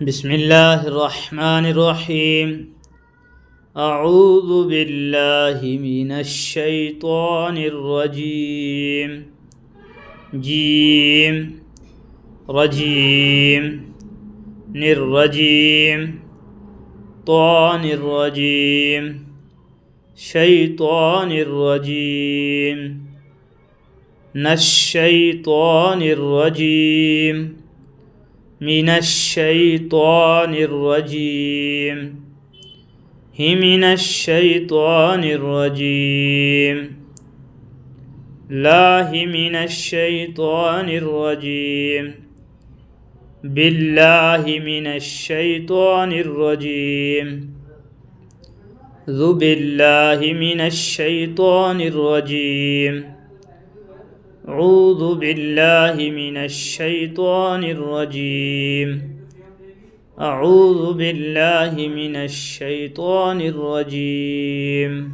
بسم الله الرحمن الرحيم. أعوذ بالله من الشيطان الرجيم. جيم رجيم نرجيم طان الرجيم شيطان الرجيم نالشيطان الرجيم من الشيطان الرجيم من الشيطان الرجيم لا من الشيطان الرجيم بالله من الشيطان الرجيم ذو بالله من الشيطان الرجيم أعوذ بالله من الشيطان الرجيم أعوذ بالله من الشيطان الرجيم.